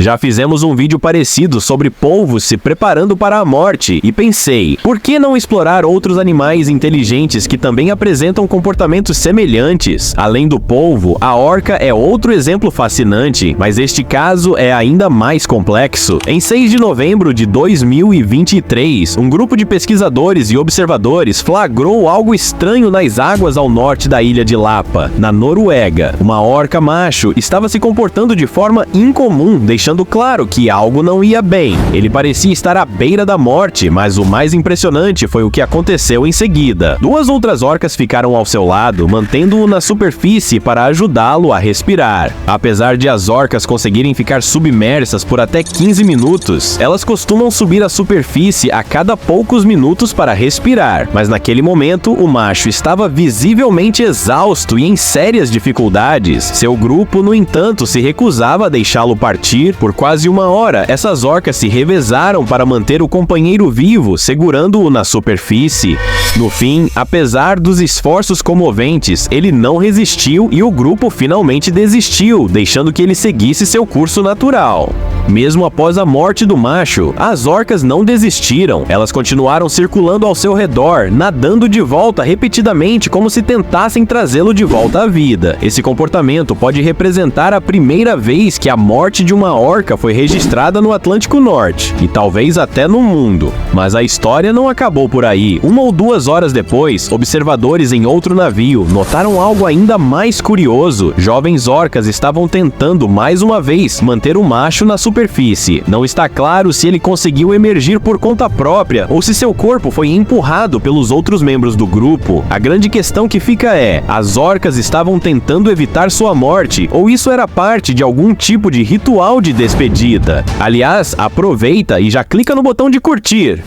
Já fizemos um vídeo parecido sobre polvos se preparando para a morte e pensei, por que não explorar outros animais inteligentes que também apresentam comportamentos semelhantes? Além do polvo, a orca é outro exemplo fascinante, mas este caso é ainda mais complexo. Em 6 de novembro de 2023, um grupo de pesquisadores e observadores flagrou algo estranho nas águas ao norte da ilha de Lapa, na Noruega. Uma orca macho estava se comportando de forma incomum, deixando claro que algo não ia bem. Ele parecia estar à beira da morte, mas o mais impressionante foi o que aconteceu em seguida. Duas outras orcas ficaram ao seu lado, mantendo-o na superfície para ajudá-lo a respirar. Apesar de as orcas conseguirem ficar submersas por até 15 minutos, elas costumam subir à superfície a cada poucos minutos para respirar. Mas naquele momento, o macho estava visivelmente exausto e em sérias dificuldades. Seu grupo, no entanto, se recusava a deixá-lo partir. Por quase uma hora, essas orcas se revezaram para manter o companheiro vivo, segurando-o na superfície. No fim, apesar dos esforços comoventes, ele não resistiu e o grupo finalmente desistiu, deixando que ele seguisse seu curso natural. Mesmo após a morte do macho, as orcas não desistiram. Elas continuaram circulando ao seu redor, nadando de volta repetidamente como se tentassem trazê-lo de volta à vida. Esse comportamento pode representar a primeira vez que a morte de uma orca foi registrada no Atlântico Norte, e talvez até no mundo. Mas a história não acabou por aí. 1 ou 2 horas depois, observadores em outro navio notaram algo ainda mais curioso. Jovens orcas estavam tentando mais uma vez manter o macho na superfície. Não está claro se ele conseguiu emergir por conta própria ou se seu corpo foi empurrado pelos outros membros do grupo. A grande questão que fica é, as orcas estavam tentando evitar sua morte ou isso era parte de algum tipo de ritual de despedida? Aliás, aproveita e já clica no botão de curtir.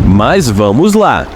Mas vamos lá!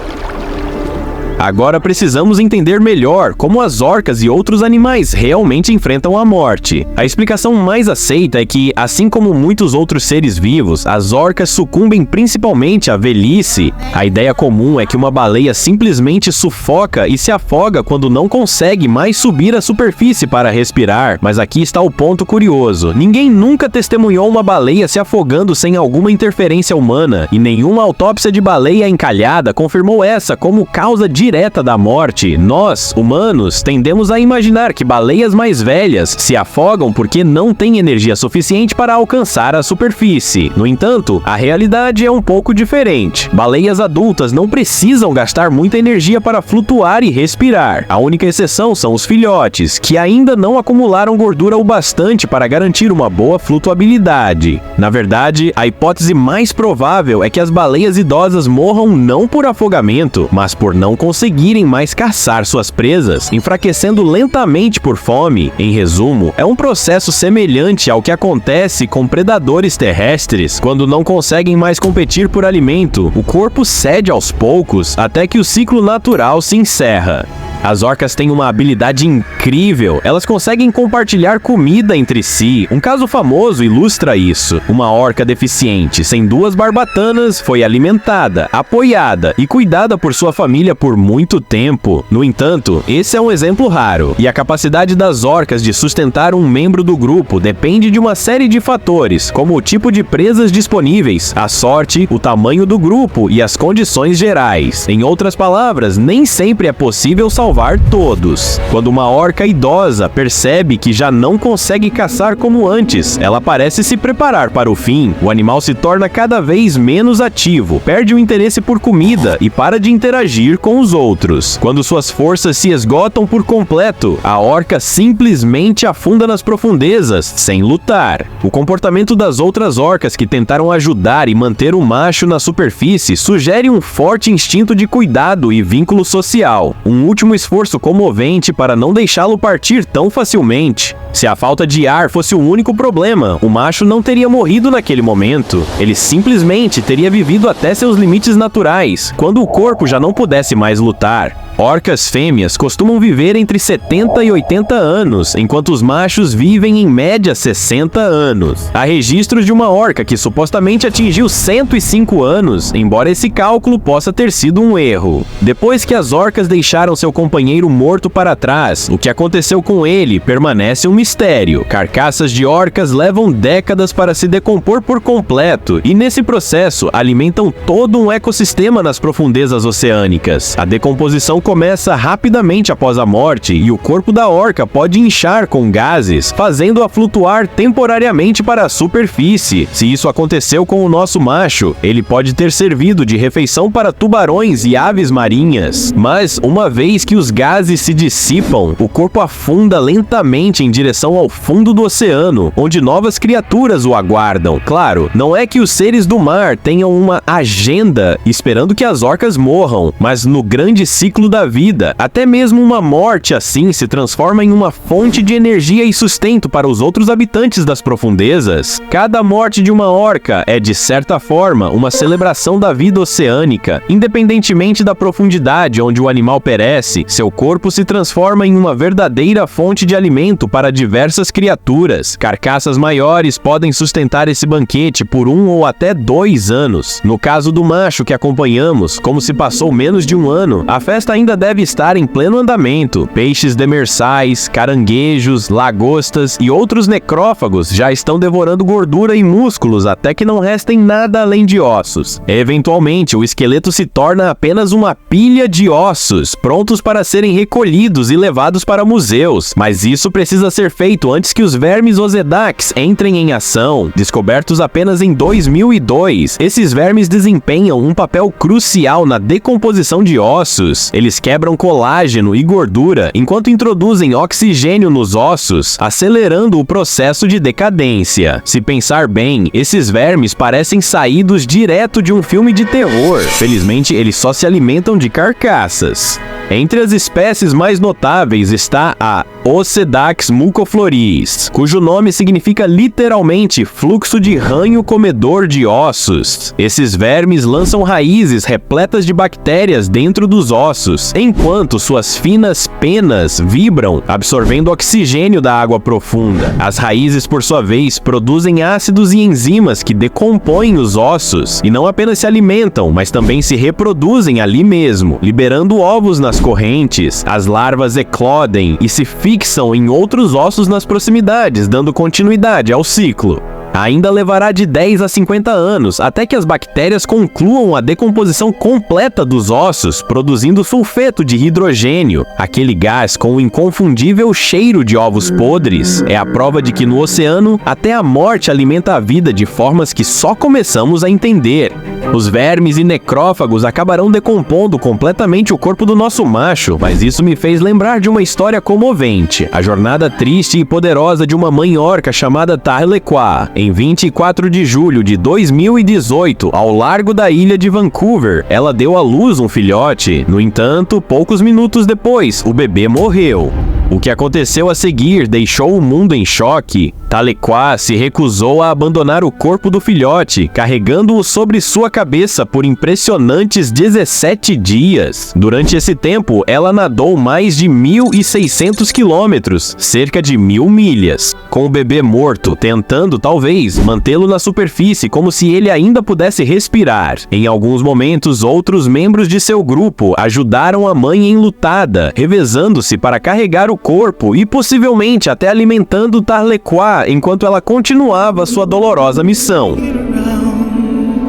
Agora precisamos entender melhor como as orcas e outros animais realmente enfrentam a morte. A explicação mais aceita é que, assim como muitos outros seres vivos, as orcas sucumbem principalmente à velhice. A ideia comum é que uma baleia simplesmente sufoca e se afoga quando não consegue mais subir à superfície para respirar. Mas aqui está o ponto curioso. Ninguém nunca testemunhou uma baleia se afogando sem alguma interferência humana, e nenhuma autópsia de baleia encalhada confirmou essa como causa direta da morte. Nós, humanos, tendemos a imaginar que baleias mais velhas se afogam porque não têm energia suficiente para alcançar a superfície. No entanto, a realidade é um pouco diferente. Baleias adultas não precisam gastar muita energia para flutuar e respirar. A única exceção são os filhotes, que ainda não acumularam gordura o bastante para garantir uma boa flutuabilidade. Na verdade, a hipótese mais provável é que as baleias idosas morram não por afogamento, mas por não conseguirem mais caçar suas presas, enfraquecendo lentamente por fome. Em resumo, é um processo semelhante ao que acontece com predadores terrestres. Quando não conseguem mais competir por alimento, o corpo cede aos poucos até que o ciclo natural se encerra. As orcas têm uma habilidade incrível. Elas conseguem compartilhar comida entre si. Um caso famoso ilustra isso. Uma orca deficiente, sem 2 barbatanas, foi alimentada, apoiada e cuidada por sua família por muito tempo. No entanto, esse é um exemplo raro. E a capacidade das orcas de sustentar um membro do grupo depende de uma série de fatores, como o tipo de presas disponíveis, a sorte, o tamanho do grupo e as condições gerais. Em outras palavras, nem sempre é possível salvar todos. Quando uma orca idosa percebe que já não consegue caçar como antes, ela parece se preparar para o fim. O animal se torna cada vez menos ativo, perde o interesse por comida e para de interagir com os outros. Quando suas forças se esgotam por completo, a orca simplesmente afunda nas profundezas, sem lutar. O comportamento das outras orcas que tentaram ajudar e manter o macho na superfície sugere um forte instinto de cuidado e vínculo social. Um último esforço comovente para não deixá-lo partir tão facilmente. Se a falta de ar fosse o único problema, o macho não teria morrido naquele momento. Ele simplesmente teria vivido até seus limites naturais, quando o corpo já não pudesse mais lutar. Orcas fêmeas costumam viver entre 70 e 80 anos, enquanto os machos vivem em média 60 anos. Há registros de uma orca que supostamente atingiu 105 anos, embora esse cálculo possa ter sido um erro. Depois que as orcas deixaram seu companheiro morto para trás, o que aconteceu com ele permanece um mistério. Carcaças de orcas levam décadas para se decompor por completo, e nesse processo alimentam todo um ecossistema nas profundezas oceânicas. A decomposição começa rapidamente após a morte e o corpo da orca pode inchar com gases, fazendo-a flutuar temporariamente para a superfície. Se isso aconteceu com o nosso macho, ele pode ter servido de refeição para tubarões e aves marinhas. Mas, uma vez que os gases se dissipam, o corpo afunda lentamente em direção ao fundo do oceano, onde novas criaturas o aguardam. Claro, não é que os seres do mar tenham uma agenda esperando que as orcas morram, mas no grande ciclo da vida, até mesmo uma morte assim se transforma em uma fonte de energia e sustento para os outros habitantes das profundezas. Cada morte de uma orca é, de certa forma, uma celebração da vida oceânica. Independentemente da profundidade onde o animal perece, seu corpo se transforma em uma verdadeira fonte de alimento para diversas criaturas. Carcaças maiores podem sustentar esse banquete por 1 ou até 2 anos. No caso do macho que acompanhamos, como se passou menos de 1 ano, a festa ainda deve estar em pleno andamento. Peixes demersais, caranguejos, lagostas e outros necrófagos já estão devorando gordura e músculos até que não restem nada além de ossos. Eventualmente, o esqueleto se torna apenas uma pilha de ossos, prontos para serem recolhidos e levados para museus. Mas isso precisa ser feito antes que os vermes Osedax entrem em ação. Descobertos apenas em 2002, esses vermes desempenham um papel crucial na decomposição de ossos. Eles quebram colágeno e gordura enquanto introduzem oxigênio nos ossos, acelerando o processo de decadência. Se pensar bem, esses vermes parecem saídos direto de um filme de terror. Felizmente, eles só se alimentam de carcaças. Entre as espécies mais notáveis está a Osedax mucofloris, cujo nome significa literalmente fluxo de ranho comedor de ossos. Esses vermes lançam raízes repletas de bactérias dentro dos ossos, enquanto suas finas penas vibram, absorvendo oxigênio da água profunda. As raízes, por sua vez, produzem ácidos e enzimas que decompõem os ossos, e não apenas se alimentam, mas também se reproduzem ali mesmo, liberando ovos nas correntes. As larvas eclodem e se fixam em outros ossos nas proximidades, dando continuidade ao ciclo. Ainda levará de 10 a 50 anos até que as bactérias concluam a decomposição completa dos ossos, produzindo sulfeto de hidrogênio. Aquele gás com o inconfundível cheiro de ovos podres é a prova de que no oceano até a morte alimenta a vida de formas que só começamos a entender. Os vermes e necrófagos acabarão decompondo completamente o corpo do nosso macho, mas isso me fez lembrar de uma história comovente. A jornada triste e poderosa de uma mãe orca chamada Tahlequah. Em 24 de julho de 2018, ao largo da ilha de Vancouver, ela deu à luz um filhote. No entanto, poucos minutos depois, o bebê morreu. O que aconteceu a seguir deixou o mundo em choque. Tahlequah se recusou a abandonar o corpo do filhote, carregando-o sobre sua cabeça por impressionantes 17 dias. Durante esse tempo, ela nadou mais de 1.600 quilômetros, cerca de 1.000 milhas, com o bebê morto, tentando, talvez, mantê-lo na superfície como se ele ainda pudesse respirar. Em alguns momentos, outros membros de seu grupo ajudaram a mãe enlutada, revezando-se para carregar o corpo e possivelmente até alimentando Tahlequah enquanto ela continuava sua dolorosa missão.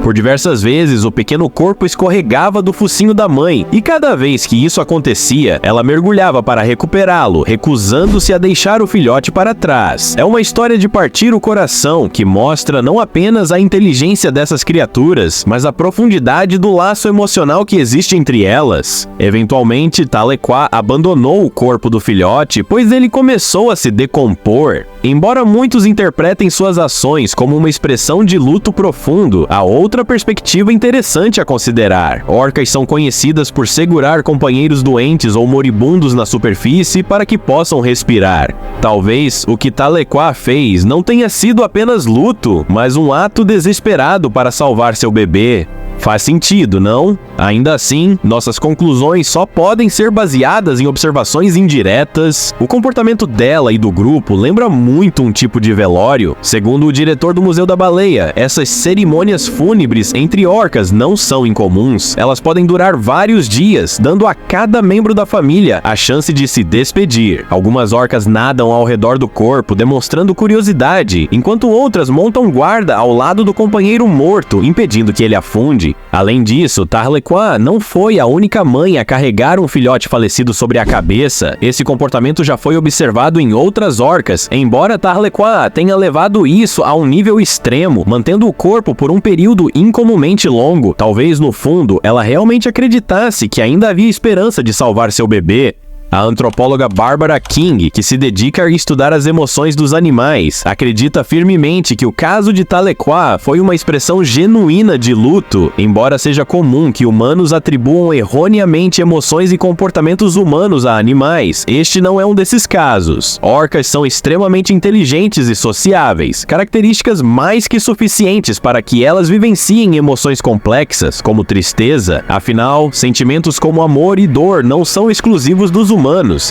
Por diversas vezes, o pequeno corpo escorregava do focinho da mãe, e cada vez que isso acontecia, ela mergulhava para recuperá-lo, recusando-se a deixar o filhote para trás. É uma história de partir o coração que mostra não apenas a inteligência dessas criaturas, mas a profundidade do laço emocional que existe entre elas. Eventualmente, Tahlequah abandonou o corpo do filhote, pois ele começou a se decompor. Embora muitos interpretem suas ações como uma expressão de luto profundo, há outra perspectiva interessante a considerar. Orcas são conhecidas por segurar companheiros doentes ou moribundos na superfície para que possam respirar. Talvez o que Tahlequah fez não tenha sido apenas luto, mas um ato desesperado para salvar seu bebê. Faz sentido, não? Ainda assim, nossas conclusões só podem ser baseadas em observações indiretas. O comportamento dela e do grupo lembra muito um tipo de velório. Segundo o diretor do Museu da Baleia, essas cerimônias fúnebres entre orcas não são incomuns. Elas podem durar vários dias, dando a cada membro da família a chance de se despedir. Algumas orcas nadam ao redor do corpo, demonstrando curiosidade, enquanto outras montam guarda ao lado do companheiro morto, impedindo que ele afunde. Além disso, Tarlequah não foi a única mãe a carregar um filhote falecido sobre a cabeça. Esse comportamento já foi observado em outras orcas, embora Tarlequah tenha levado isso a um nível extremo, mantendo o corpo por um período incomumente longo. Talvez, no fundo, ela realmente acreditasse que ainda havia esperança de salvar seu bebê. A antropóloga Barbara King, que se dedica a estudar as emoções dos animais, acredita firmemente que o caso de Tarlequah foi uma expressão genuína de luto. Embora seja comum que humanos atribuam erroneamente emoções e comportamentos humanos a animais, este não é um desses casos. Orcas são extremamente inteligentes e sociáveis, características mais que suficientes para que elas vivenciem emoções complexas, como tristeza. Afinal, sentimentos como amor e dor não são exclusivos dos humanos,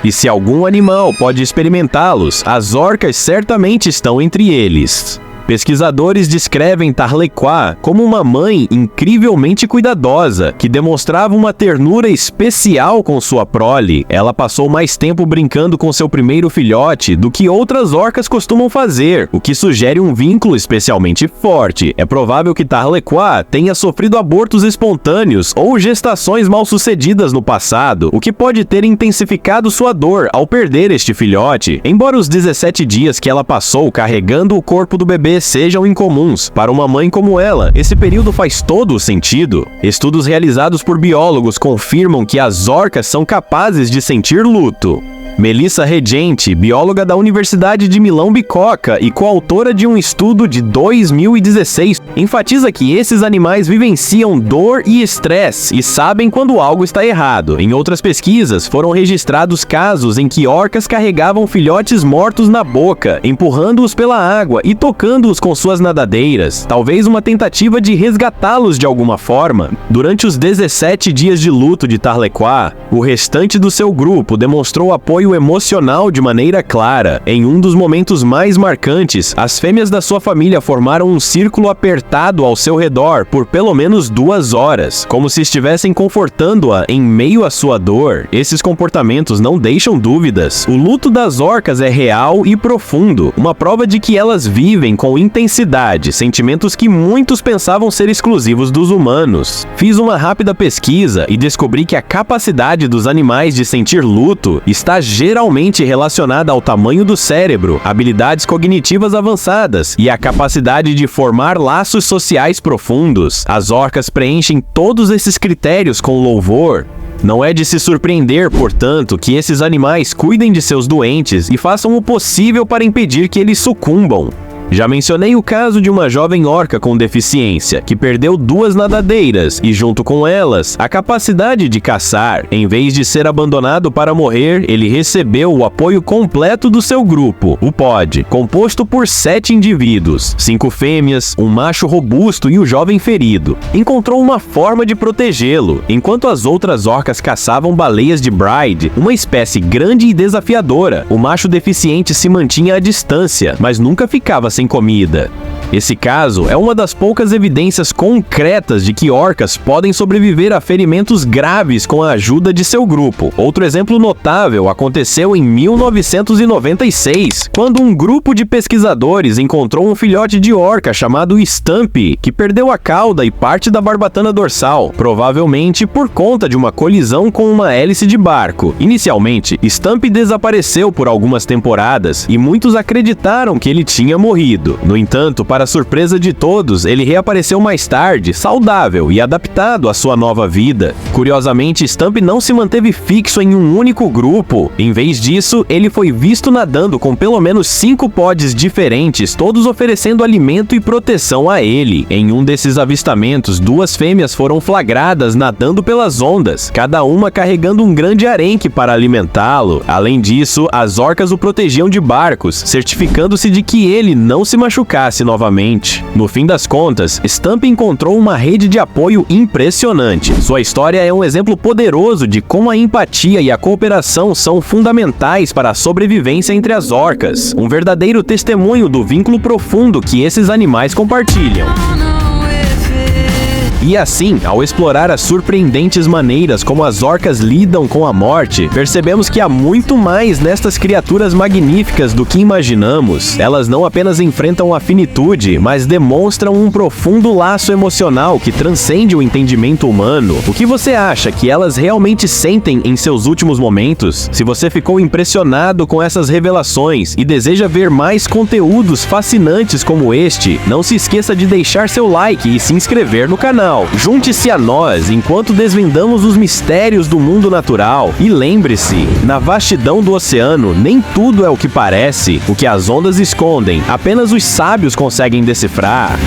e se algum animal pode experimentá-los, as orcas certamente estão entre eles. Pesquisadores descrevem Tarlequah como uma mãe incrivelmente cuidadosa, que demonstrava uma ternura especial com sua prole. Ela passou mais tempo brincando com seu primeiro filhote do que outras orcas costumam fazer, o que sugere um vínculo especialmente forte. É provável que Tarlequah tenha sofrido abortos espontâneos ou gestações mal-sucedidas no passado, o que pode ter intensificado sua dor ao perder este filhote. Embora os 17 dias que ela passou carregando o corpo do bebê sejam incomuns, para uma mãe como ela, esse período faz todo o sentido. Estudos realizados por biólogos confirmam que as orcas são capazes de sentir luto. Melissa Regente, bióloga da Universidade de Milão Bicocca e coautora de um estudo de 2016, enfatiza que esses animais vivenciam dor e estresse e sabem quando algo está errado. Em outras pesquisas, foram registrados casos em que orcas carregavam filhotes mortos na boca, empurrando-os pela água e tocando-os com suas nadadeiras, talvez uma tentativa de resgatá-los de alguma forma. Durante os 17 dias de luto de Tarlequah, o restante do seu grupo demonstrou apoio emocional de maneira clara. Em um dos momentos mais marcantes, as fêmeas da sua família formaram um círculo apertado ao seu redor por pelo menos 2 horas, como se estivessem confortando-a em meio à sua dor. Esses comportamentos não deixam dúvidas. O luto das orcas é real e profundo, uma prova de que elas vivem com intensidade sentimentos que muitos pensavam ser exclusivos dos humanos. Fiz uma rápida pesquisa e descobri que a capacidade dos animais de sentir luto está geralmente relacionada ao tamanho do cérebro, habilidades cognitivas avançadas e a capacidade de formar laços sociais profundos. As orcas preenchem todos esses critérios com louvor. Não é de se surpreender, portanto, que esses animais cuidem de seus doentes e façam o possível para impedir que eles sucumbam. Já mencionei o caso de uma jovem orca com deficiência, que perdeu 2 nadadeiras e, junto com elas, a capacidade de caçar. Em vez de ser abandonado para morrer, ele recebeu o apoio completo do seu grupo, o pod, composto por 7 indivíduos, 5 fêmeas, um macho robusto e o jovem ferido. Encontrou uma forma de protegê-lo, enquanto as outras orcas caçavam baleias de Bride, uma espécie grande e desafiadora. O macho deficiente se mantinha à distância, mas nunca ficava sem comida. Esse caso é uma das poucas evidências concretas de que orcas podem sobreviver a ferimentos graves com a ajuda de seu grupo. Outro exemplo notável aconteceu em 1996, quando um grupo de pesquisadores encontrou um filhote de orca chamado Stumpy, que perdeu a cauda e parte da barbatana dorsal, provavelmente por conta de uma colisão com uma hélice de barco. Inicialmente, Stumpy desapareceu por algumas temporadas e muitos acreditaram que ele tinha morrido. No entanto, para surpresa de todos, ele reapareceu mais tarde, saudável e adaptado à sua nova vida. Curiosamente, Stumpy não se manteve fixo em um único grupo. Em vez disso, ele foi visto nadando com pelo menos 5 pods diferentes, todos oferecendo alimento e proteção a ele. Em um desses avistamentos, 2 fêmeas foram flagradas nadando pelas ondas, cada uma carregando um grande arenque para alimentá-lo. Além disso, as orcas o protegiam de barcos, certificando-se de que ele não se machucasse novamente. sua mente. No fim das contas, Stump encontrou uma rede de apoio impressionante. Sua história é um exemplo poderoso de como a empatia e a cooperação são fundamentais para a sobrevivência entre as orcas. Um verdadeiro testemunho do vínculo profundo que esses animais compartilham. E assim, ao explorar as surpreendentes maneiras como as orcas lidam com a morte, percebemos que há muito mais nestas criaturas magníficas do que imaginamos. Elas não apenas enfrentam a finitude, mas demonstram um profundo laço emocional que transcende o entendimento humano. O que você acha que elas realmente sentem em seus últimos momentos? Se você ficou impressionado com essas revelações e deseja ver mais conteúdos fascinantes como este, não se esqueça de deixar seu like e se inscrever no canal. Junte-se a nós enquanto desvendamos os mistérios do mundo natural. E lembre-se, na vastidão do oceano, nem tudo é o que parece. O que as ondas escondem, apenas os sábios conseguem decifrar.